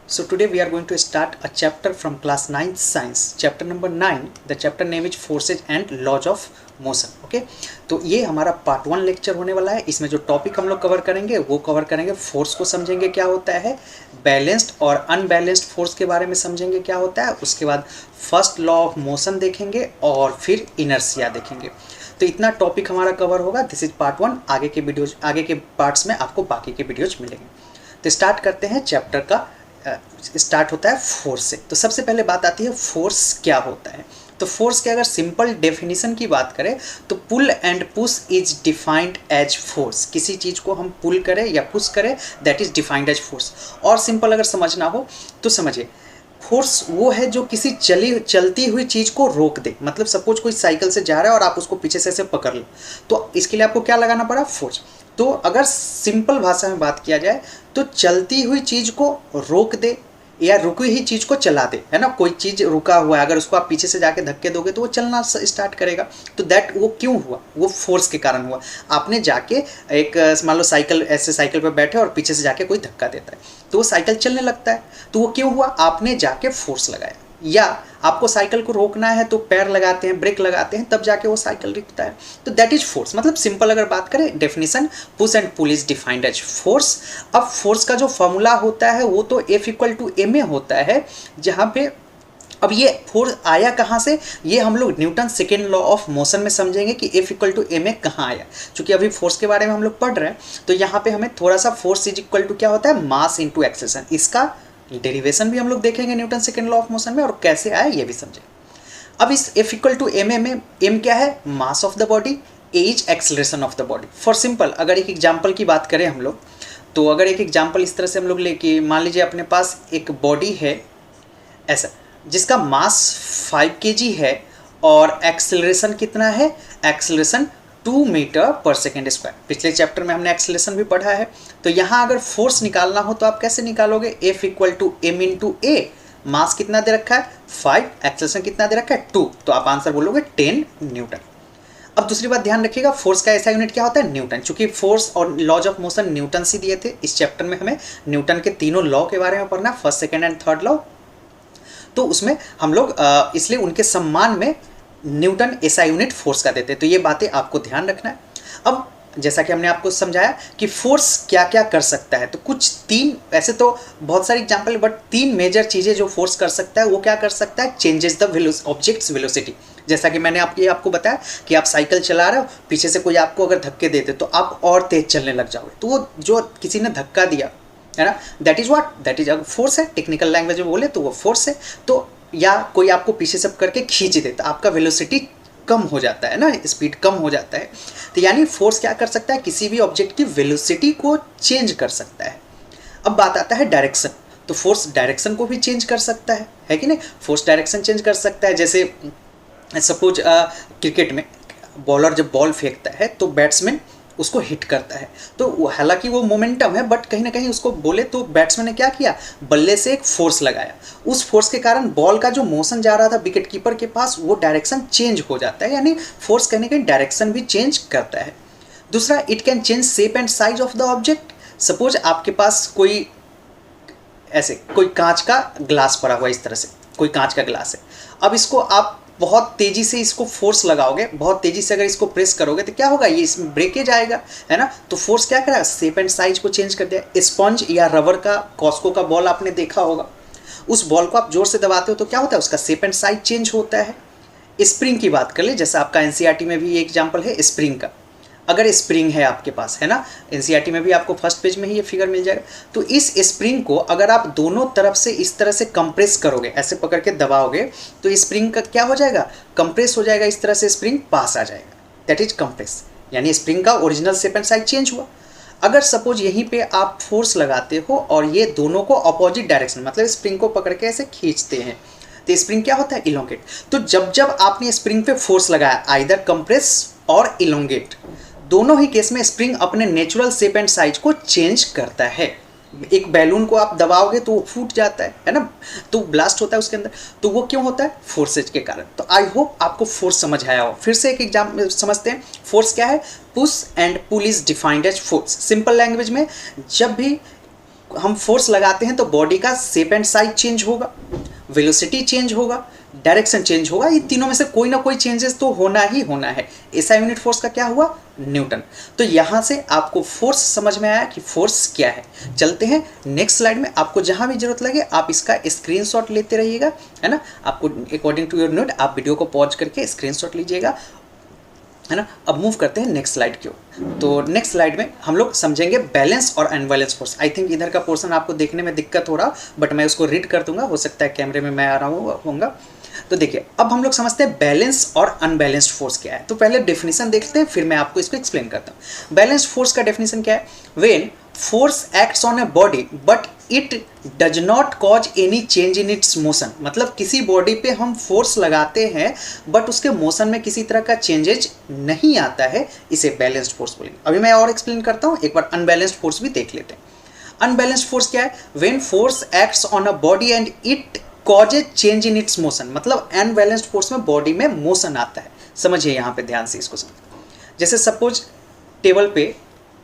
So today we are going to start a chapter from class 9th science, chapter number 9. The chapter name is forces and laws of motion. Okay, तो ये हमारा part 1 lecture होने वाला है। इसमें जो topic हम लोग कवर करेंगे वो कवर करेंगे फोर्स को समझेंगे क्या होता है, बैलेंस्ड और अनबैलेंस्ड फोर्स के बारे में समझेंगे क्या होता है, उसके बाद फर्स्ट लॉ ऑफ मोशन देखेंगे और फिर इनर्शिया देखेंगे। तो इतना टॉपिक हमारा कवर होगा। This is part 1। आगे के पार्ट्स में आपको बाकी के वीडियोज मिलेंगे। तो स्टार्ट करते हैं। चैप्टर का स्टार्ट होता है फोर्स से। तो सबसे पहले बात आती है फोर्स क्या होता है। तो फोर्स के अगर सिंपल डेफिनेशन की बात करें तो pull and push is defined as force. किसी चीज़ को हम पुल करें या पुश करें that is defined as force. और सिंपल अगर समझना हो तो समझिए, फोर्स वो है जो किसी चलती हुई चीज़ को रोक दे। मतलब सपोज कोई साइकिल से जा रहा है और आप उसको पीछे से ऐसे पकड़ लो, तो इसके लिए आपको क्या लगाना पड़ा, फोर्स। तो अगर सिंपल भाषा में बात किया जाए तो चलती हुई चीज़ को रोक दे या रुकी हुई चीज़ को चला दे, है ना। कोई चीज़ रुका हुआ है, अगर उसको आप पीछे से जाके धक्के दोगे तो वो चलना स्टार्ट करेगा। तो दैट वो क्यों हुआ, वो फोर्स के कारण हुआ। आपने जाके एक मान लो साइकिल पर बैठे और पीछे से जाके कोई धक्का देता है तो वो साइकिल चलने लगता है। तो वो क्यों हुआ, आपने जाके फोर्स लगाया। या आपको साइकिल को रोकना है तो पैर लगाते हैं, ब्रेक लगाते हैं, तब जाके वो साइकिल रुकता है। तो दैट इज फोर्स। मतलब सिंपल अगर बात करें definition, push and pull is defined as force. अब फोर्स का जो फॉर्मूला होता है वो तो F = ma होता है, जहाँ पे अब ये फोर्स आया कहाँ से, ये हम लोग Newton second law of motion में समझेंगे कि F = ma कहाँ आया। क्योंकि अभी फोर्स के बारे में हम लोग पढ़ रहे हैं तो यहाँ पे हमें थोड़ा सा फोर्स इज इक्वल टू क्या होता है, मास इंटू एक्सेलरेशन। इसका डेरिवेशन भी हम लोग देखेंगे Newton second law of motion में, और कैसे आया ये भी समझेंगे। अब इस F = ma में m क्या है, mass of the body, a is acceleration of the body. For simple अगर एक एग्जांपल की बात करें हम लोग, तो अगर एक एग्जांपल इस तरह से हम लोग लेके, मान लीजिए अपने पास एक बॉडी है ऐसा, जिसका मास 5 kg है और एक्सेलरेशन कितना है, एक्सेलरेशन 2 मीटर/सेकेंड²। पिछले चैप्टर में हमने एक्सेलरेशन भी पढ़ा है। तो यहाँ अगर फोर्स निकालना हो तो आप कैसे निकालोगे, F = m × a। मास कितना दे रखा है 5, एक्सेलरेशन कितना दे रखा है 2, तो आप आंसर बोलोगे 10 न्यूटन। अब दूसरी बात ध्यान रखिएगा, फोर्स का ऐसा यूनिट क्या होता है, न्यूटन। चूंकि फोर्स और लॉज ऑफ मोशन न्यूटन से दिए थे, इस चैप्टर में हमें न्यूटन के तीनों लॉ के बारे में पढ़ना, first, second and third law. तो उसमें हम लोग इसलिए उनके सम्मान में न्यूटन ऐसा यूनिट फोर्स का देते हैं। तो ये बातें आपको ध्यान रखना है। अब जैसा कि हमने आपको समझाया कि फोर्स क्या क्या कर सकता है, तो कुछ तीन, ऐसे तो बहुत सारी एग्जांपल, बट 3 मेजर चीज़ें जो फोर्स कर सकता है वो क्या कर सकता है, चेंजेस द ऑब्जेक्ट्स वेलोसिटी। जैसा कि मैंने आपको बताया कि आप साइकिल चला रहे हो, पीछे से कोई आपको अगर धक्के देते तो आप और तेज चलने लग जाओगे। तो वो जो किसी ने धक्का दिया है ना, that is what, that is force है। टेक्निकल लैंग्वेज में बोले तो वो फोर्स है। तो या कोई आपको पीछे से करके खींच दे तो आपका वेलोसिटी कम हो जाता है ना, स्पीड कम हो जाता है। तो यानी फोर्स क्या कर सकता है, किसी भी ऑब्जेक्ट की वेलोसिटी को चेंज कर सकता है। अब बात आता है डायरेक्शन। तो फोर्स डायरेक्शन को भी चेंज कर सकता है कि नहीं, फोर्स डायरेक्शन चेंज कर सकता है। जैसे सपोज क्रिकेट में बॉलर जब बॉल फेंकता है तो बैट्समैन उसको हिट करता है, तो हालांकि वो मोमेंटम है, बट कहीं ना कहीं उसको बोले तो बैट्समैन ने क्या किया, बल्ले से एक फोर्स लगाया। उस फोर्स के कारण बॉल का जो मोशन जा रहा था विकेट कीपर के पास, वो डायरेक्शन चेंज हो जाता है। यानी फोर्स कहीं ना कहीं डायरेक्शन भी चेंज करता है। दूसरा, it can change shape and size of the object. Suppose आपके पास कोई कांच का ग्लास पड़ा हुआ, इस तरह से कोई कांच का ग्लास है। अब इसको आप बहुत तेजी से इसको फोर्स लगाओगे, बहुत तेजी से अगर इसको प्रेस करोगे तो क्या होगा, ये इसमें ब्रेकेज आएगा, है ना। तो फोर्स क्या करेगा, शेप एंड साइज को चेंज कर दिया। स्पंज या रबर का, कॉस्को का बॉल आपने देखा होगा, उस बॉल को आप जोर से दबाते हो तो क्या होता है, उसका शेप एंड साइज चेंज होता है। स्प्रिंग की बात कर ले, जैसा आपका एनसीईआरटी में भी ये एग्जाम्पल है स्प्रिंग का। अगर स्प्रिंग है आपके पास, है ना, एनसीईआरटी में भी आपको फर्स्ट पेज में ही ये फिगर मिल जाएगा। तो इस स्प्रिंग को अगर आप दोनों तरफ से इस तरह से कंप्रेस करोगे, ऐसे पकड़ के दबाओगे, तो स्प्रिंग का क्या हो जाएगा, कंप्रेस हो जाएगा। इस तरह से स्प्रिंग पास आ जाएगा, दैट इज कंप्रेस। यानी स्प्रिंग का original shape and size change हुआ। अगर सपोज यहीं पे आप फोर्स लगाते हो और ये दोनों को अपोजिट डायरेक्शन, मतलब स्प्रिंग को पकड़ के ऐसे खींचते हैं, तो स्प्रिंग क्या होता है, इलोंगेट। तो जब आपने स्प्रिंग पे फोर्स लगाया, आइदर कंप्रेस और इलोंगेट, दोनों ही केस में स्प्रिंग अपने नेचुरल शेप एंड साइज को चेंज करता है। एक बैलून को आप दबाओगे तो वो फूट जाता है ना, तो ब्लास्ट होता है उसके अंदर। तो वो क्यों होता है, फोर्सेज के कारण। तो आई होप आपको फोर्स समझ आया हो। फिर से एक एग्जाम समझते हैं, फोर्स क्या है, push and pull is defined as force. Simple language में, जब भी हम फोर्स लगाते हैं तो बॉडी का शेप एंड साइज चेंज होगा, वेलोसिटी चेंज होगा, डायरेक्शन चेंज होगा। ये तीनों में से कोई ना कोई चेंजेस तो होना ही होना है। ऐसा यूनिट फोर्स का क्या हुआ? न्यूटन। तो यहाँ से आपको फोर्स समझ में आया कि फोर्स क्या है। चलते हैं नेक्स्ट स्लाइड में। आपको जहाँ भी जरूरत लगे आप इसका स्क्रीनशॉट लेते रहिएगा, है ना। आपको अकॉर्डिंग टू योर नीड आप वीडियो को पॉज करके स्क्रीनशॉट लीजिएगा, है ना। अब मूव करते हैं नेक्स्ट स्लाइड की ओर। तो नेक्स्ट स्लाइड में हम लोग समझेंगे बैलेंस और अनबैलेंस फोर्स। आई थिंक इधर का पोर्शन आपको देखने में दिक्कत हो रहा, बट मैं उसको रीड कर दूंगा, हो सकता है कैमरे में मैं आ रहा होऊंगा। तो देखिए अब हम लोग समझते हैं बैलेंस और अनबैलेंस्ड फोर्स क्या है। तो पहले डेफिनेशन देखते हैं, फिर मैं आपको इसको एक्सप्लेन करता हूँ। बैलेंस्ड फोर्स का डेफिनेशन क्या है? When force acts on a body but it does not cause any change in its motion. मतलब किसी बॉडी पे हम फोर्स लगाते हैं बट उसके मोशन में किसी तरह का चेंजेज नहीं आता है, इसे बैलेंस्ड फोर्स बोलेंगे। अभी मैं और एक्सप्लेन करता हूँ, एक बार अनबैलेंस्ड फोर्स भी देख लेते हैं। अनबैलेंस्ड फोर्स क्या है? When force acts on a body and it causes change in its motion. मतलब अनबैलेंस्ड फोर्स में बॉडी में मोशन आता है। समझिए यहाँ पे ध्यान से इसको समझिए। जैसे सपोज टेबल पे,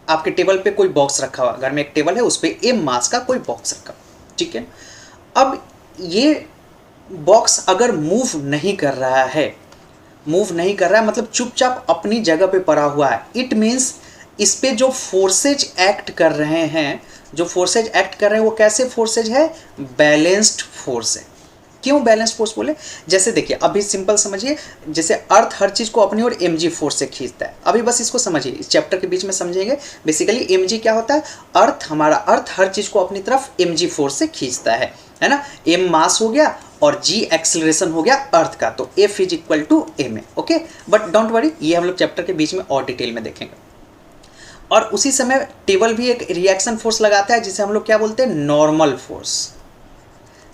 आपके टेबल पे कोई बॉक्स रखा हुआ, घर में एक टेबल है उस पर एम मास का कोई बॉक्स रखा हुआ, ठीक है। अब ये बॉक्स अगर मूव नहीं कर रहा है, मतलब चुपचाप अपनी जगह पे पड़ा हुआ है, इट मीन्स इस पे जो फोर्सेज एक्ट कर रहे हैं, वो कैसे फोर्सेज है? बैलेंस्ड फोर्स है। क्यों बैलेंस्ड फोर्स बोले? जैसे देखिए अभी सिंपल समझिए, जैसे अर्थ हर चीज को अपनी ओर mg फोर्स से खींचता है। अभी बस इसको समझिए, इस चैप्टर के बीच में समझेंगे। बेसिकली mg क्या होता है? हमारा अर्थ हर चीज को अपनी तरफ mg फोर्स से खींचता है ना। m मास हो गया और g एक्सेलरेशन हो गया अर्थ का, तो F is equal to ma। Okay, but don't worry, ये हम लोग चैप्टर के बीच में और डिटेल में देखेंगे। और उसी समय टेबल भी एक रिएक्शन फोर्स लगाता है, जिसे हम लोग क्या बोलते हैं? Normal force.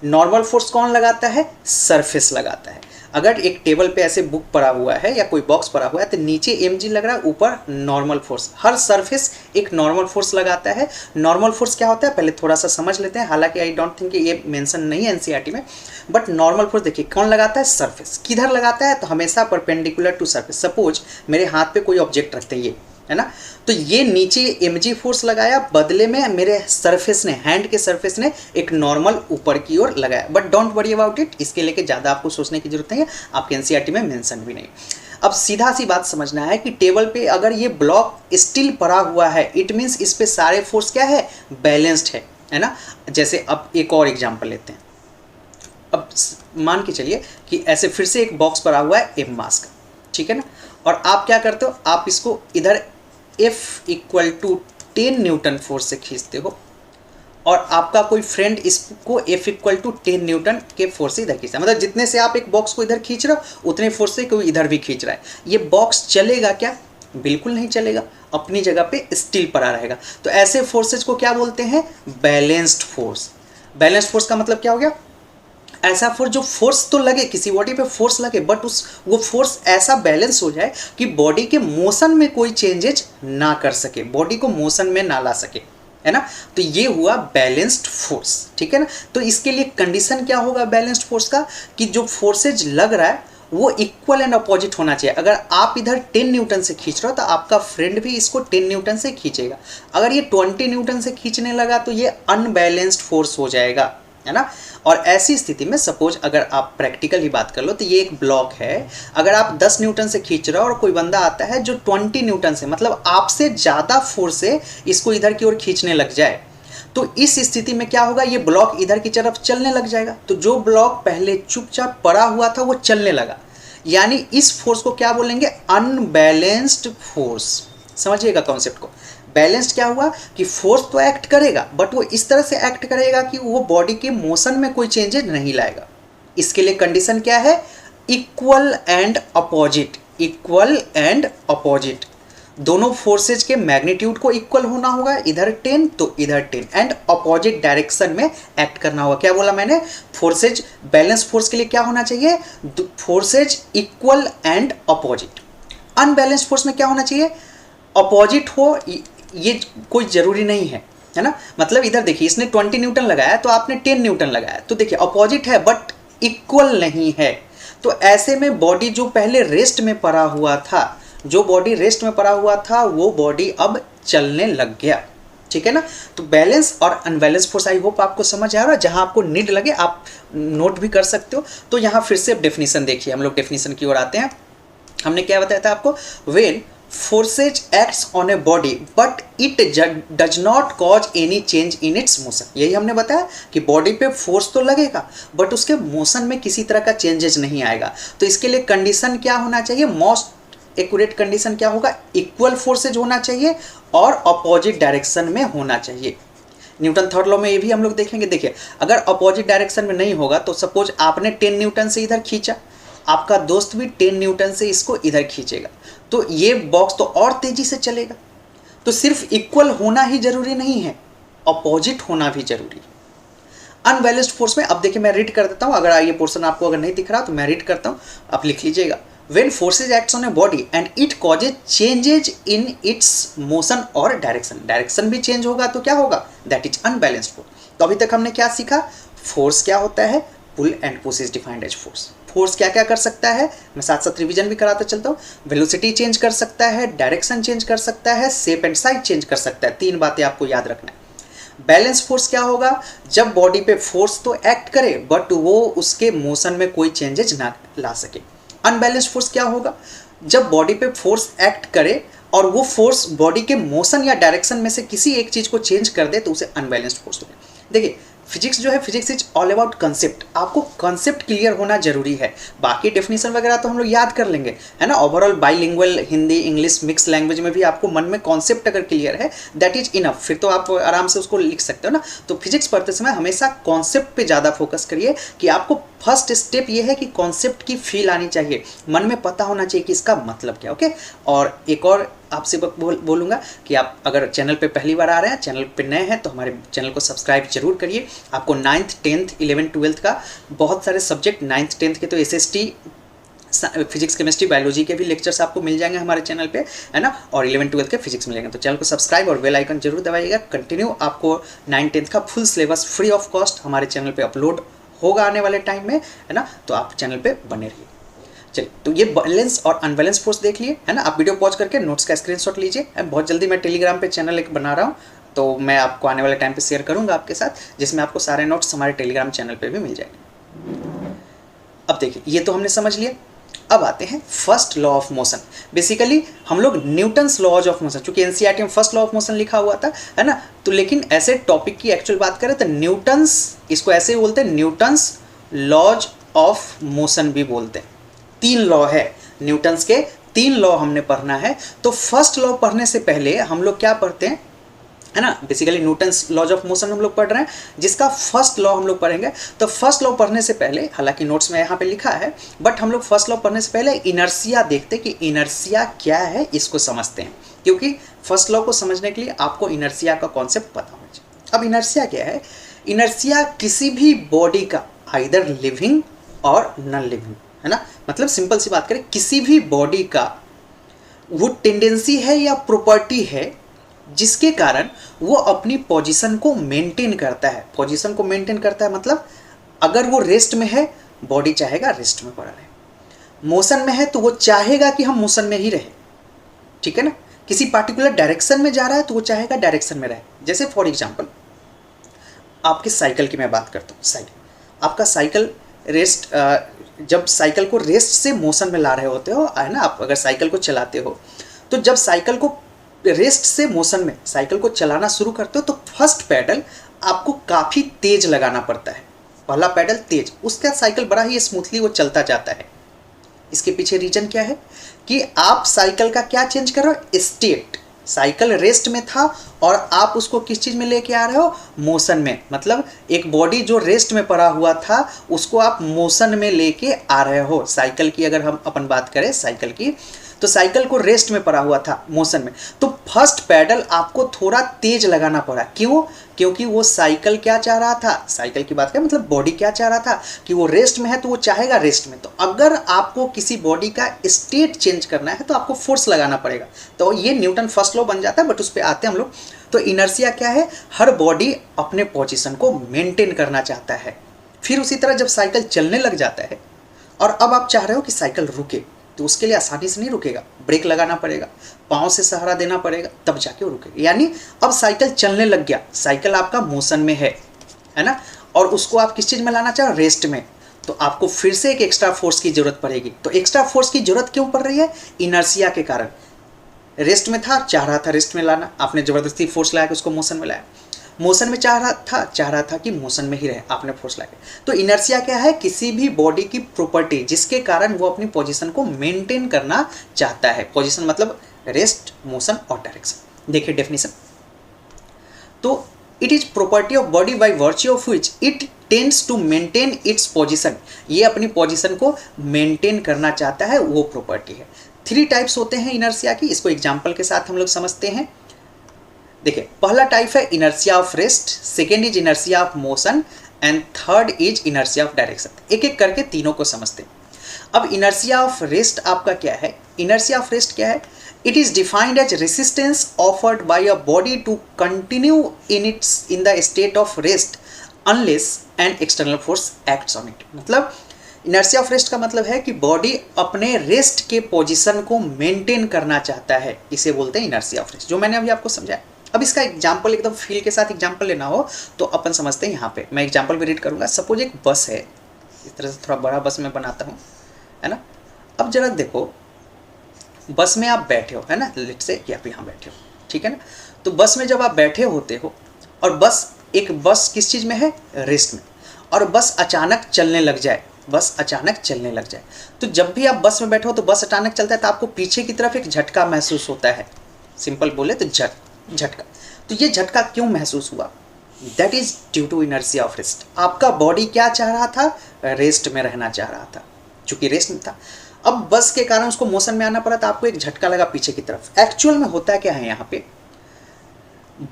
नॉर्मल फोर्स कौन लगाता है? सरफेस लगाता है। अगर एक टेबल पे ऐसे बुक पड़ा हुआ है या कोई बॉक्स पड़ा हुआ है तो नीचे mg लग रहा है, ऊपर नॉर्मल फोर्स। हर सरफेस एक नॉर्मल फोर्स लगाता है। नॉर्मल फोर्स क्या होता है पहले थोड़ा सा समझ लेते हैं, हालांकि आई डोंट थिंक ये मेंशन नहीं है एनसीईआरटी में, बट नॉर्मल फोर्स देखिए कौन लगाता है? सरफेस। किधर लगाता है? तो हमेशा परपेंडिकुलर टू सरफेस। सपोज मेरे हाथ पे कोई ऑब्जेक्ट रखते हैं, ये है ना, तो ये नीचे mg फोर्स लगाया, बदले में मेरे सरफेस ने, हैंड के सरफेस ने एक नॉर्मल ऊपर की ओर लगाया। But don't worry about it, इसके लेके ज़्यादा आपको सोचने की जरूरत नहीं है, आपके एनसीईआरटी में मेंशन भी नहीं। अब सीधा सी बात समझना है कि टेबल पे अगर ये ब्लॉक स्टिल पड़ा हुआ है, इट मीन्स इस पे सारे फोर्स क्या है? बैलेंस्ड है ना। जैसे अब एक और एग्जाम्पल लेते हैं। अब मान के चलिए कि ऐसे फिर से एक बॉक्स पड़ा हुआ है एम मास का, ठीक है ना, और आप क्या करते हो? आप इसको इधर F equal to 10 newton force से खींचते हो, और आपका कोई फ्रेंड इसको F इक्वल टू 10 न्यूटन के फोर्स से इधर खींचता है। मतलब जितने से आप एक बॉक्स को इधर खींच रहे हो उतने फोर्स से कोई इधर भी खींच रहा है। ये बॉक्स चलेगा क्या? बिल्कुल नहीं चलेगा, अपनी जगह पे स्टिल पड़ा रहेगा। तो ऐसे फोर्सेज को क्या बोलते हैं? Balanced force. बैलेंस्ड फोर्स का मतलब क्या हो गया? ऐसा फोर्स, जो फोर्स तो लगे, किसी बॉडी पे फोर्स लगे, बट वो फोर्स ऐसा बैलेंस हो जाए कि बॉडी के मोशन में कोई चेंजेज ना कर सके, बॉडी को मोशन में ना ला सके, है ना। तो ये हुआ बैलेंस्ड फोर्स, ठीक है ना। तो इसके लिए कंडीशन क्या होगा बैलेंस्ड फोर्स का? कि जो फोर्सेज लग रहा है वो इक्वल एंड अपोजिट होना चाहिए। अगर आप इधर 10 न्यूटन से खींच रहे हो तो आपका फ्रेंड भी इसको 10 न्यूटन से खींचेगा। अगर ये 20 न्यूटन से खींचने लगा तो ये अनबैलेंस्ड फोर्स हो जाएगा, है ना। और ऐसी स्थिति में सपोज अगर आप प्रैक्टिकल ही बात कर लो तो ये एक ब्लॉक है, अगर आप 10 न्यूटन से खींच रहे हो और कोई बंदा आता है जो 20 न्यूटन से, मतलब आपसे ज़्यादा फोर्स से इसको इधर की ओर खींचने लग जाए, तो इस स्थिति में क्या होगा? ये ब्लॉक इधर की तरफ चलने लग जाएगा। तो जो ब्लॉक पहले चुपचाप पड़ा हुआ था वो चलने लगा, यानी इस फोर्स को क्या बोलेंगे? Unbalanced force. समझिएगा कॉन्सेप्ट को। बैलेंस्ड क्या हुआ कि फोर्स तो एक्ट करेगा, बट वो इस तरह से एक्ट करेगा कि वो बॉडी के मोशन में कोई चेंजेस नहीं लाएगा। इसके लिए कंडीशन क्या है? Equal and opposite. Equal and opposite, दोनों फोर्सेज के मैग्नीट्यूड को इक्वल होना होगा, इधर 10 तो इधर 10, एंड अपोजिट डायरेक्शन में एक्ट करना होगा। क्या बोला मैंने? फोर्सेज, बैलेंस फोर्स के लिए क्या होना चाहिए? Forces equal and opposite. Unbalanced force में क्या होना चाहिए? अपोजिट हो, ये कोई ज़रूरी नहीं है ना। मतलब इधर देखिए इसने 20 न्यूटन लगाया तो आपने 10 न्यूटन लगाया, तो देखिए अपोजिट है बट इक्वल नहीं है। तो ऐसे में बॉडी जो पहले रेस्ट में पड़ा हुआ था, वो बॉडी अब चलने लग गया, ठीक है ना। तो बैलेंस और अनबैलेंस फोर्स आई होप आपको समझ आ रहा है, जहां आपको नीड लगे आप नोट भी कर सकते हो। तो यहाँ फिर से डेफिनेशन देखिए, हम लोग डेफिनेशन की ओर आते हैं। हमने क्या बताया था आपको, when forces acts on a body but it does not cause any change in its motion. यही हमने बताया कि बॉडी पे फोर्स तो लगेगा बट उसके मोशन में किसी तरह का चेंजेस नहीं आएगा। तो इसके लिए कंडीशन क्या होना चाहिए, मोस्ट एक्यूरेट कंडीशन क्या होगा, इक्वल फोर्सेज होना चाहिए और अपोजिट डायरेक्शन में होना चाहिए। न्यूटन थर्ड लॉ में ये भी हम लोग देखेंगे। देखिए अगर अपोजिट डायरेक्शन में नहीं होगा तो सपोज आपने 10 न्यूटन से इधर खींचा, आपका दोस्त भी 10 न्यूटन से इसको इधर खींचेगा, तो ये बॉक्स तो और तेजी से चलेगा। तो सिर्फ इक्वल होना ही जरूरी नहीं है, अपोजिट होना भी जरूरी है। अनबैलेंस्ड फोर्स में अब देखिए मैं रीड कर देता हूं, अगर ये पोर्शन आपको अगर नहीं दिख रहा तो मैं रीड करता हूं, आप लिख लीजिएगा। When forces acts on a body and it causes changes in its motion और डायरेक्शन, डायरेक्शन भी चेंज होगा तो क्या होगा, दैट इज अनबैलेंस्ड फोर्स। तो अभी तक हमने क्या सीखा, फोर्स क्या होता है, pull and push is defined as force. Force क्या क्या कर सकता है, मैं साथ साथ रिवीजन भी कराता चलता हूँ। वेलोसिटी चेंज कर सकता है, डायरेक्शन चेंज कर सकता है, शेप एंड साइज चेंज कर सकता है। 3 बातें आपको याद रखना है। बैलेंस फोर्स क्या होगा, जब बॉडी पे फोर्स तो एक्ट करे बट वो उसके मोशन में कोई चेंजेज ना ला सके। अनबैलेंस्ड फोर्स क्या होगा, जब बॉडी पे फोर्स एक्ट करे और वो फोर्स बॉडी के मोशन या डायरेक्शन में से किसी एक चीज को चेंज कर दे तो उसे अनबैलेंस्ड फोर्स होगा। देखिए फिजिक्स जो है, physics is all about concept. आपको कंसेप्ट क्लियर होना जरूरी है, बाकी डेफिनेशन वगैरह तो हम लोग याद कर लेंगे, है ना। Overall bilingual Hindi English mix language में भी आपको मन में कॉन्सेप्ट अगर क्लियर है दैट इज इनफ, फिर तो आप आराम से उसको लिख सकते हो ना। तो फिजिक्स पढ़ते समय हमेशा कॉन्सेप्ट पे ज़्यादा फोकस करिए कि आपको फर्स्ट स्टेप ये है कि कॉन्सेप्ट की फील आनी चाहिए, मन में पता होना चाहिए कि इसका मतलब क्या। ओके, और एक और आपसे बोलूँगा कि आप अगर चैनल पे पहली बार आ रहे हैं, चैनल पे नए हैं तो हमारे चैनल को सब्सक्राइब जरूर करिए। आपको 9th 10th 11th 12th का बहुत सारे सब्जेक्ट, 9th 10th के तो SST फिजिक्स केमिस्ट्री बायोलॉजी के भी लेक्चर्स आपको मिल जाएंगे हमारे चैनल पे, है ना। और 11th 12th के फिजिक्स मिलेंगे। तो चैनल को सब्सक्राइब और बेल आइकन जरूर दबाइएगा। कंटिन्यू आपको 9th 10th का full syllabus free of cost हमारे चैनल पे अपलोड होगा आने वाले टाइम में, है ना। तो आप चैनल पे बने रहिए। चलिए, तो ये बैलेंस और अनबैलेंस फोर्स देख लिए, है ना। आप वीडियो पॉज करके नोट्स का स्क्रीनशॉट लीजिए। बहुत जल्दी मैं टेलीग्राम पे चैनल एक बना रहा हूँ, तो मैं आपको आने वाले टाइम पे शेयर करूँगा आपके साथ, जिसमें आपको सारे नोट्स हमारे टेलीग्राम चैनल पे भी मिल जाएंगे। अब देखिए ये तो हमने समझ लिया। अब आते हैं first law of motion. Basically हम लोग न्यूटन्स लॉज ऑफ मोशन, चूंकि एनसीईआरटी में फर्स्ट लॉ ऑफ मोशन लिखा हुआ था, है ना। तो लेकिन ऐसे टॉपिक की एक्चुअल बात करें तो न्यूटन्स, इसको ऐसे ही बोलते हैं, न्यूटन्स लॉज ऑफ मोशन भी बोलते हैं। 3 लॉ है न्यूटन्स के, 3 लॉ हमने पढ़ना है। तो फर्स्ट लॉ पढ़ने से पहले हम लोग क्या पढ़ते हैं, है ना। Basically newton's laws of motion हम लोग पढ़ रहे हैं, जिसका फर्स्ट लॉ हम लोग पढ़ेंगे। तो फर्स्ट लॉ पढ़ने से पहले, हालांकि नोट्स में यहाँ पे लिखा है, बट हम लोग फर्स्ट लॉ पढ़ने से पहले इनर्शिया देखते कि इनर्शिया क्या है, इसको समझते हैं। क्योंकि फर्स्ट लॉ को समझने के लिए आपको इनर्शिया का कॉन्सेप्ट पता होना चाहिए। अब इनर्शिया क्या है, इनर्शिया किसी भी बॉडी का आइदर लिविंग और नॉन लिविंग, है ना। मतलब सिंपल सी बात करें, किसी भी बॉडी का वो टेंडेंसी है या प्रॉपर्टी है जिसके कारण वो अपनी पोजीशन को मेंटेन करता है। पोजीशन को मेंटेन करता है मतलब अगर वो रेस्ट में है, बॉडी चाहेगा रेस्ट में पड़ा रहे। मोशन में है तो वो चाहेगा कि हम मोशन में ही रहे, ठीक है ना। किसी पार्टिकुलर डायरेक्शन में जा रहा है तो वो चाहेगा डायरेक्शन में रहे। जैसे फॉर एग्जांपल आपके साइकिल की मैं बात करता हूँ। साइकिल, आपका साइकिल रेस्ट, जब साइकिल को रेस्ट से मोशन में ला रहे होते हो, है ना। आप अगर साइकिल को चलाते हो तो जब साइकिल को रेस्ट से मोशन में साइकिल को चलाना शुरू करते हो तो फर्स्ट पैडल आपको काफ़ी तेज लगाना पड़ता है। पहला पैडल तेज, उसका साइकिल बड़ा ही स्मूथली वो चलता जाता है। इसके पीछे रीजन क्या है कि आप साइकिल का क्या चेंज कर रहे हो, स्टेट। साइकिल रेस्ट में था और आप उसको किस चीज़ में लेके आ रहे हो, मोशन में। मतलब एक बॉडी जो रेस्ट में पड़ा हुआ था उसको आप मोशन में लेके आ रहे हो। साइकिल की अगर हम अपन बात करें साइकिल की, तो साइकिल को रेस्ट में पड़ा हुआ था मोशन में, तो फर्स्ट पैडल आपको थोड़ा तेज लगाना पड़ा। क्यों? क्योंकि वो साइकिल क्या चाह रहा था, साइकिल की बात करें मतलब बॉडी क्या चाह रहा था कि वो रेस्ट में है तो वो चाहेगा रेस्ट में। तो अगर आपको किसी बॉडी का स्टेट चेंज करना है तो आपको फोर्स लगाना पड़ेगा। तो ये न्यूटन फर्स्ट लॉ बन जाता है, बट उस पर आते हैं हम लोग। तो इनर्शिया क्या है, हर बॉडी अपने पोजीशन को मेंटेन करना चाहता है। फिर उसी तरह जब साइकिल चलने लग जाता है और अब आप चाह रहे हो कि साइकिल रुके, तो उसके लिए आसानी से नहीं रुकेगा, ब्रेक लगाना पड़ेगा, पाँव से सहारा देना पड़ेगा, तब जाके वो रुकेगा। यानी अब साइकिल चलने लग गया, साइकिल आपका मोशन में है ना, और उसको आप किस चीज़ में लाना चाहो, रेस्ट में, तो आपको फिर से एक एक्स्ट्रा फोर्स की जरूरत पड़ेगी। तो एक्स्ट्रा फोर्स की जरूरत क्यों पड़ रही है, इनर्शिया के कारण। रेस्ट में था, चाह रहा था रेस्ट में लाना, आपने ज़बरदस्ती फोर्स लाया कि उसको मोशन में लाया, मोशन में चाह रहा था कि मोशन में ही रहे, आपने फोर्स लाया। तो इनर्शिया क्या है, किसी भी बॉडी की प्रॉपर्टी जिसके कारण वो अपनी पोजीशन को मेंटेन करना चाहता है। पोजीशन मतलब रेस्ट, मोशन और डायरेक्शन। देखिए डेफिनेशन, तो it is property of body by virtue of which it tends to maintain its position. ये अपनी पोजीशन को मेंटेन करना चाहता है, वो प्रॉपर्टी है। 3 टाइप्स होते हैं इनर्शिया की, इसको एग्जाम्पल के साथ हम लोग समझते हैं। देखिए, पहला टाइप है inertia of rest, second is inertia of motion and third is inertia of direction. एक एक करके तीनों को समझते हैं। अब इनर्शिया ऑफ रेस्ट आपका क्या है, इनर्शिया ऑफ रेस्ट क्या है, it is defined as resistance offered by a body to continue in the state of rest unless an external force acts on it. मतलब इनर्शिया ऑफ रेस्ट का मतलब है कि बॉडी अपने रेस्ट के position को मेंटेन करना चाहता है, इसे बोलते हैं इनर्शिया ऑफ रेस्ट, जो मैंने अभी आपको समझाया। अब इसका एग्जाम्पल एकदम फील के साथ एग्जाम्पल लेना हो तो अपन समझते हैं। यहाँ पे मैं एग्जाम्पल भी रीड करूँगा। सपोज एक बस है, इस तरह से थोड़ा बड़ा बस मैं बनाता हूँ, है ना। अब जरा देखो, बस में आप बैठे हो, है ना, लेट से कि आप यहाँ बैठे हो, ठीक है ना। तो बस में जब आप बैठे होते हो और बस किस चीज़ में है, रेस्ट में, और बस अचानक चलने लग जाए, तो जब भी आप बस में बैठे हो तो बस अचानक चलता है तो आपको पीछे की तरफ एक झटका महसूस होता है। सिंपल बोले तो झटका। तो ये झटका क्यों महसूस हुआ, that is due to inertia of rest. आपका बॉडी क्या चाह रहा था, रेस्ट में रहना चाह रहा था, चूंकि रेस्ट में था। अब बस के कारण उसको मोशन में आना पड़ा तो आपको एक झटका लगा पीछे की तरफ। एक्चुअल में होता क्या है, यहाँ पे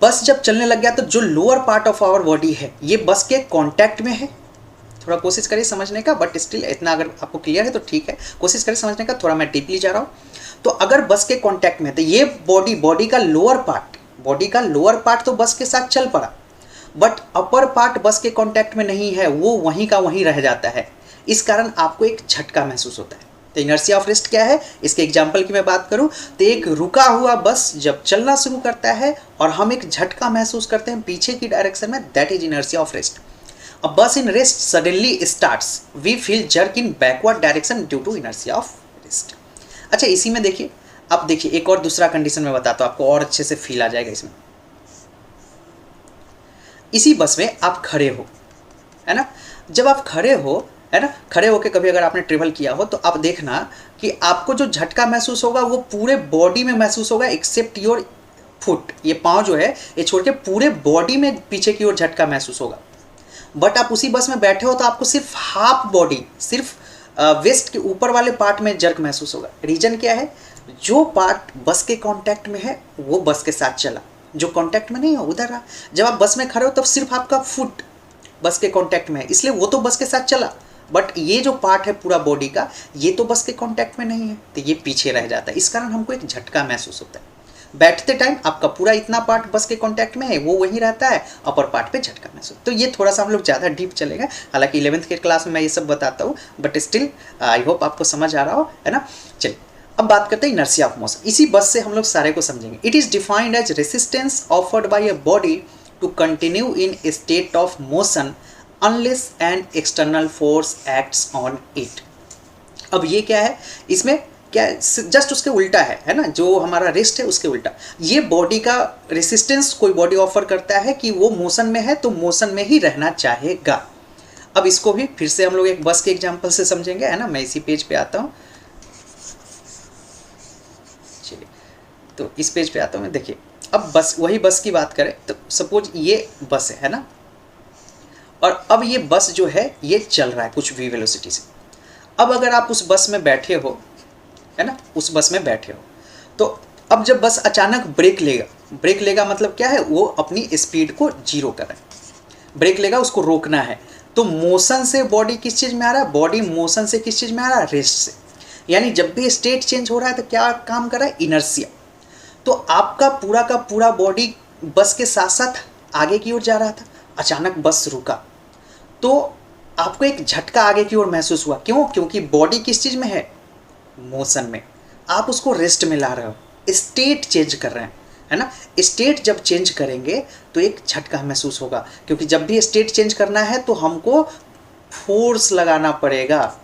बस जब चलने लग गया तो जो lower part of our body है ये बस के कांटेक्ट में है। थोड़ा कोशिश करिए समझने का, बट स्टिल इतना अगर आपको क्लियर है तो ठीक है, कोशिश करिए समझने का। थोड़ा मैं डीपली जा रहा हूँ। तो अगर बस के कांटेक्ट में है तो ये बॉडी का लोअर पार्ट तो बस के साथ चल पड़ा, बट अपर पार्ट बस के कांटेक्ट में नहीं है, वो वहीं का वहीं रह जाता है। इस कारण आपको एक झटका महसूस होता है। तो इनर्शिया ऑफ रेस्ट क्या है, इसके एग्जाम्पल की मैं बात करूं तो एक रुका हुआ बस जब चलना शुरू करता है और हम एक झटका महसूस करते हैं पीछे की डायरेक्शन में, that is inertia of rest. A bus in rest suddenly starts. We feel jerk in backward direction due to inertia of rest. अच्छा, इसी में देखिए, अब देखिए एक और दूसरा कंडीशन में बताता हूँ, आपको और अच्छे से फील आ जाएगा इसमें। इसी बस में आप खड़े हो, है ना। जब आप खड़े हो, है ना, खड़े होके कभी अगर आपने ट्रेवल किया हो तो आप देखना कि आपको जो झटका महसूस होगा वो पूरे बॉडी में महसूस होगा एक्सेप्ट योर फुट। ये पाँव जो है ये छोड़ के पूरे बॉडी में पीछे की ओर झटका महसूस होगा। बट आप उसी बस में बैठे हो तो आपको सिर्फ हाफ बॉडी, सिर्फ वेस्ट के ऊपर वाले पार्ट में जर्क महसूस होगा। रीजन क्या है, जो पार्ट बस के कांटेक्ट में है वो बस के साथ चला, जो कांटेक्ट में नहीं है उधर रहा। जब आप बस में खड़े हो तब सिर्फ आपका फुट बस के कांटेक्ट में है, इसलिए वो तो बस के साथ चला, बट ये जो पार्ट है पूरा बॉडी का ये तो बस के कांटेक्ट में नहीं है, तो ये पीछे रह जाता है। इस कारण हमको एक झटका महसूस होता है। बैठते टाइम आपका पूरा इतना पार्ट बस के कांटेक्ट में है, वो वहीं रहता है, अपर पार्ट पे झटका महसूस। तो ये थोड़ा सा हम लोग ज़्यादा डीप चलेगा, हालांकि 11th के क्लास में मैं ये सब बताता हूँ, बट स्टिल आई होप आपको समझ आ रहा हो, है ना। चलिए अब बात करते हैं इनर्शिया ऑफ मोशन। इसी बस से हम लोग सारे को समझेंगे। It is defined as resistance offered by a body to continue in a state of motion unless an external force acts on it. अब ये क्या है, इसमें क्या जस्ट उसके उल्टा है ना, जो हमारा रेस्ट है उसके उल्टा। ये बॉडी का रेसिस्टेंस कोई बॉडी ऑफर करता है कि वो मोशन में है तो मोशन में ही रहना चाहेगा। अब इसको भी फिर से हम लोग एक बस के एग्जांपल से समझेंगे, है ना। मैं इसी पेज पे आता हूँ, चलिए तो इस पेज पे आता हूँ मैं। देखिए अब बस, वही बस की बात करें तो सपोज ये बस है ना, और अब ये बस जो है ये चल रहा है कुछ v वेलोसिटी से। अब अगर आप उस बस में बैठे हो, है ना, उस बस में बैठे हो, तो अब जब बस अचानक ब्रेक लेगा मतलब क्या है, वो अपनी स्पीड को जीरो कर रहा है। ब्रेक लेगा, उसको रोकना है, तो मोशन से बॉडी किस चीज़ में आ रहा है, बॉडी मोशन से किस चीज़ में आ रहा है, रेस्ट से। यानी जब भी स्टेट चेंज हो रहा है तो क्या काम कर रहा है, इनर्शिया। तो आपका पूरा का पूरा बॉडी बस के साथ साथ आगे की ओर जा रहा था, अचानक बस रुका तो आपको एक झटका आगे की ओर महसूस हुआ। क्यों, क्योंकि बॉडी किस चीज़ में है, मोशन में, आप उसको रेस्ट में ला रहे हो, स्टेट चेंज कर रहे हैं, है ना। स्टेट जब चेंज करेंगे तो एक झटका महसूस होगा, क्योंकि जब भी स्टेट चेंज करना है तो हमको फोर्स लगाना पड़ेगा,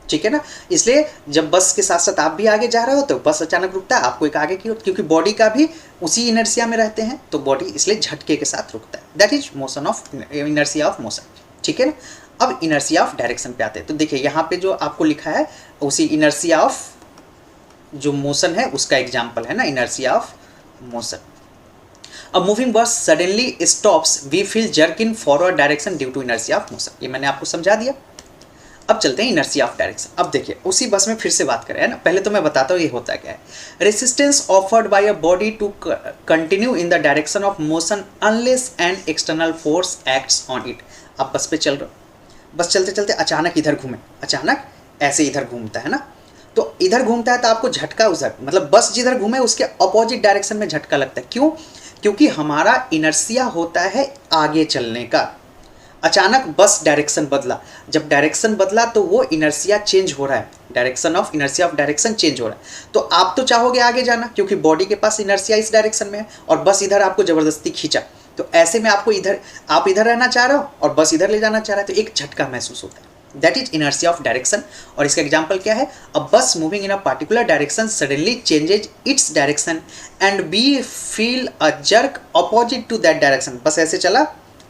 ठीक है ना। इसलिए जब बस के साथ साथ आप भी आगे जा रहे हो तो बस अचानक रुकता है, आपको एक आगे की, क्योंकि बॉडी का भी उसी इनर्सिया में रहते हैं तो बॉडी इसलिए झटके के साथ रुकता है। That is motion of inertia of motion, ठीक है ना। अब इनर्सिया ऑफ डायरेक्शन पे आते हैं। तो देखिए यहाँ पे जो आपको लिखा है उसी इनर्सिया ऑफ जो मोशन है उसका एग्जाम्पल है ना, इनर्सिया ऑफ मोशन। अब moving bus suddenly stops, we feel jerk in forward direction due to inertia of motion. ये मैंने आपको समझा दिया। अब चलते हैं इनर्सिया ऑफ डायरेक्शन। अब देखिए उसी बस में फिर से बात करें, है ना। पहले तो मैं बताता हूँ ये होता क्या है। Resistance offered by a body to continue in the direction of motion unless an external force acts on it. आप बस पे चल रहे हो, बस चलते चलते अचानक इधर घूमे, अचानक ऐसे इधर घूमता है ना, तो इधर घूमता है तो आपको झटका उधर, मतलब बस जिधर घूमे उसके अपोजिट डायरेक्शन में झटका लगता है। क्यों? क्योंकि हमारा इनर्सिया होता है आगे चलने का। अचानक बस डायरेक्शन बदला, जब डायरेक्शन बदला तो वो इनर्सिया चेंज हो रहा है, direction of inertia of direction change हो रहा है। तो आप तो चाहोगे आगे जाना क्योंकि बॉडी के पास इनर्सिया इस डायरेक्शन में है, और बस इधर आपको जबरदस्ती खींचा, तो ऐसे में आपको इधर, आप इधर रहना चाह रहे हो और बस इधर ले जाना चाह रहा है, तो एक झटका महसूस होता है। That is inertia of direction. और इसका एग्जाम्पल क्या है? A bus moving in a particular direction suddenly changes its direction and we feel a jerk opposite to that direction. बस ऐसे चला,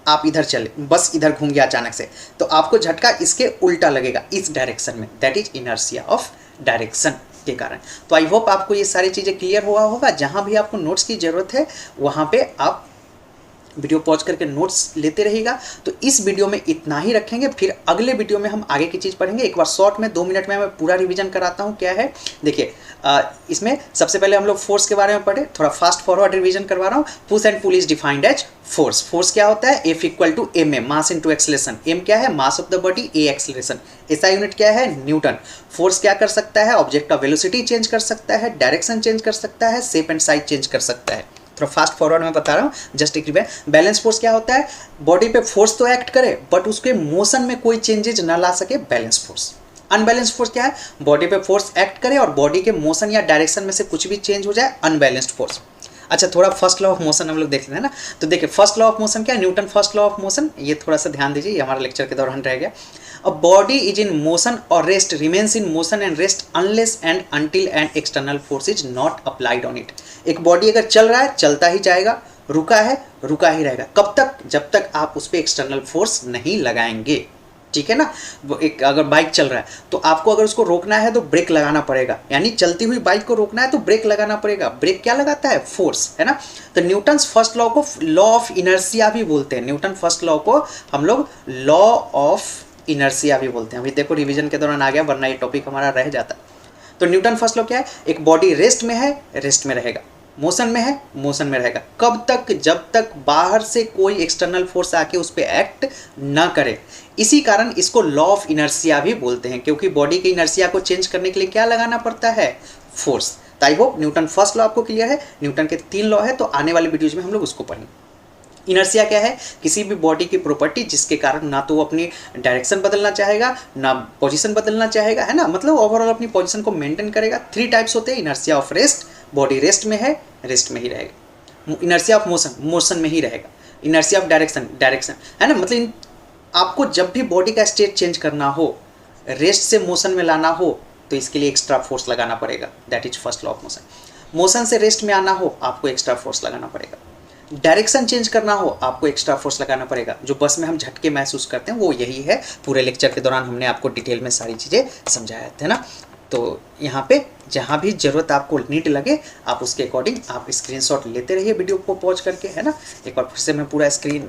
आप इधर चले, बस इधर घूम गया अचानक से, तो आपको झटका इसके उल्टा लगेगा इस डायरेक्शन में। That is inertia of direction के कारण। तो आई होप आपको ये सारी चीज़ें क्लियर हुआ होगा। जहाँ भी आपको नोट्स की ज़रूरत है वहाँ पे आप वीडियो पॉज करके नोट्स लेते रहिएगा। तो इस वीडियो में इतना ही रखेंगे, फिर अगले वीडियो में हम आगे की चीज़ पढ़ेंगे। एक बार शॉर्ट में 2 मिनट में मैं पूरा रिवीजन कराता हूँ क्या है। देखिए इसमें सबसे पहले हम लोग फोर्स के बारे में पढ़े, थोड़ा फास्ट फॉरवर्ड रिवीजन करवा रहा हूँ। Push and pull is defined as force. Force क्या होता है? F equal to M A, mass into acceleration. M क्या है? Mass of the body, A acceleration. ऐसा यूनिट क्या है? न्यूटन। फोर्स क्या कर सकता है? ऑब्जेक्ट का वेलोसिटी चेंज कर सकता है, डायरेक्शन चेंज कर सकता है, शेप एंड साइज चेंज कर सकता है। थोड़ा फास्ट फॉरवर्ड में बता रहा हूँ, जस्ट एक रिवाइज। बैलेंस फोर्स क्या होता है? बॉडी पे फोर्स तो एक्ट करे बट उसके मोशन में कोई चेंजेज ना ला सके, बैलेंस फोर्स। अनबैलेंस्ड फोर्स क्या है? बॉडी पे फोर्स एक्ट करे और बॉडी के मोशन या डायरेक्शन में से कुछ भी चेंज हो जाए, अनबैलेंस्ड फोर्स। अच्छा थोड़ा फर्स्ट लॉ ऑफ मोशन हम लोग देख लेते हैं ना। तो देखिए फर्स्ट लॉ ऑफ मोशन क्या है? Newton first law of motion. ये थोड़ा सा ध्यान दीजिए, ये हमारे लेक्चर के दौरान रह गया। A body is in motion और rest remains in motion and rest unless and until an external force is not applied on it. एक बॉडी अगर चल रहा है चलता ही जाएगा, रुका है रुका ही रहेगा। कब तक? जब तक आप उस पर एक्सटर्नल फोर्स नहीं लगाएंगे, ठीक है ना। एक अगर बाइक चल रहा है तो आपको अगर उसको रोकना है तो ब्रेक लगाना पड़ेगा, यानी चलती हुई बाइक को रोकना है तो ब्रेक लगाना पड़ेगा। ब्रेक क्या लगाता है? फोर्स, है ना। तो न्यूटन फर्स्ट लॉ को लॉ ऑफ इनर्सिया भी बोलते हैं। न्यूटन फर्स्ट लॉ को हम लोग लॉ ऑफ इनर्सिया भी बोलते हैं। अभी देखो रिवीजन के दौरान आ गया, वरना ये टॉपिक हमारा रह जाता। तो न्यूटन फर्स्ट लॉ क्या है? एक बॉडी रेस्ट में है, रेस्ट में रहेगा, मोशन में है, मोशन में रहेगा। कब तक? जब तक बाहर से कोई एक्सटर्नल फोर्स आके उस पर एक्ट ना करे। इसी कारण इसको लॉ ऑफ इनर्सिया भी बोलते हैं, क्योंकि बॉडी के इनर्सिया को चेंज करने के लिए क्या लगाना पड़ता है? फोर्स। तो I hope Newton first law आपको क्लियर है। न्यूटन के 3 लॉ है, तो आने वाले वीडियोज में हम लोग उसको पढ़ेंगे। इनर्सिया क्या है? किसी भी बॉडी की प्रॉपर्टी जिसके कारण ना तो वो अपनी डायरेक्शन बदलना चाहेगा, ना पोजीशन बदलना चाहेगा, है ना, मतलब ओवरऑल अपनी पोजीशन को मेंटेन करेगा। 3 टाइप्स होते हैं। Inertia of rest, body rest में है, रेस्ट में ही रहेगा। इनर्सिया ऑफ मोशन, मोशन में ही रहेगा। इनर्सिया ऑफ डायरेक्शन, डायरेक्शन, है ना। मतलब आपको जब भी बॉडी का स्टेट चेंज करना हो, रेस्ट से मोशन में लाना हो, तो इसके लिए एक्स्ट्रा फोर्स लगाना पड़ेगा। That is first law of motion. Motion से रेस्ट में आना हो, आपको एक्स्ट्रा फोर्स लगाना पड़ेगा। डायरेक्शन चेंज करना हो, आपको एक्स्ट्रा फोर्स लगाना पड़ेगा। जो बस में हम झटके महसूस करते हैं वो यही है। पूरे लेक्चर के दौरान हमने आपको डिटेल में सारी चीज़ें समझाया थे ना। तो यहाँ पे जहाँ भी ज़रूरत आपको नीड लगे, आप उसके अकॉर्डिंग आप स्क्रीनशॉट लेते रहिए वीडियो को पॉज करके, है ना। एक बार फिर से मैं पूरा स्क्रीन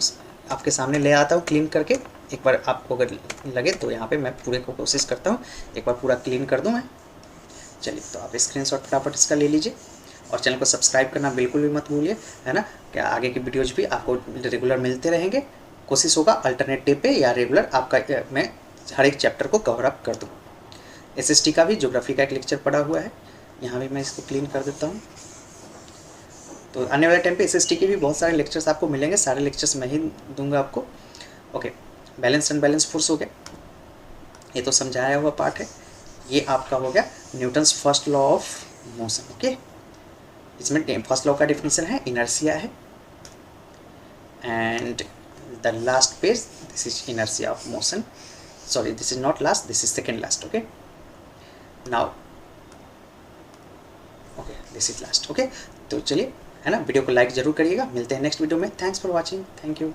आपके सामने ले आता हूँ क्लीन करके। एक बार आपको अगर लगे तो यहाँ पे मैं पूरे को कोशिश करता हूँ एक बार पूरा क्लीन कर दूँ मैं। चलिए तो आप स्क्रीनशॉट फटाफट इसका ले लीजिए और चैनल को सब्सक्राइब करना बिल्कुल भी मत भूलिए, है ना। क्या आगे की वीडियोज भी आपको रेगुलर मिलते रहेंगे। कोशिश होगा अल्टरनेट डे पे या रेगुलर आपका मैं हर एक चैप्टर को कवर अप कर दूँ। SST का भी, ज्योग्राफी का एक लेक्चर पड़ा हुआ है, यहाँ भी मैं इसको क्लीन कर देता हूँ। तो आने वाले टाइम पे SST के भी बहुत सारे लेक्चर्स आपको मिलेंगे, सारे लेक्चर्स मैं ही दूंगा आपको। Okay, balance and balance force हो गया, ये तो समझाया हुआ पार्ट है। ये आपका हो गया Newton's first law of motion. Okay, इसमें फर्स्ट लॉ का डेफिनेशन है इनर्शिया है, and the last page this is inertia of motion, sorry this is not last, this is second last. Okay, now okay this is last. Okay, तो चलिए है ना, video को like जरूर करिएगा, मिलते हैं नेक्स्ट वीडियो में। Thanks for watching, thank you.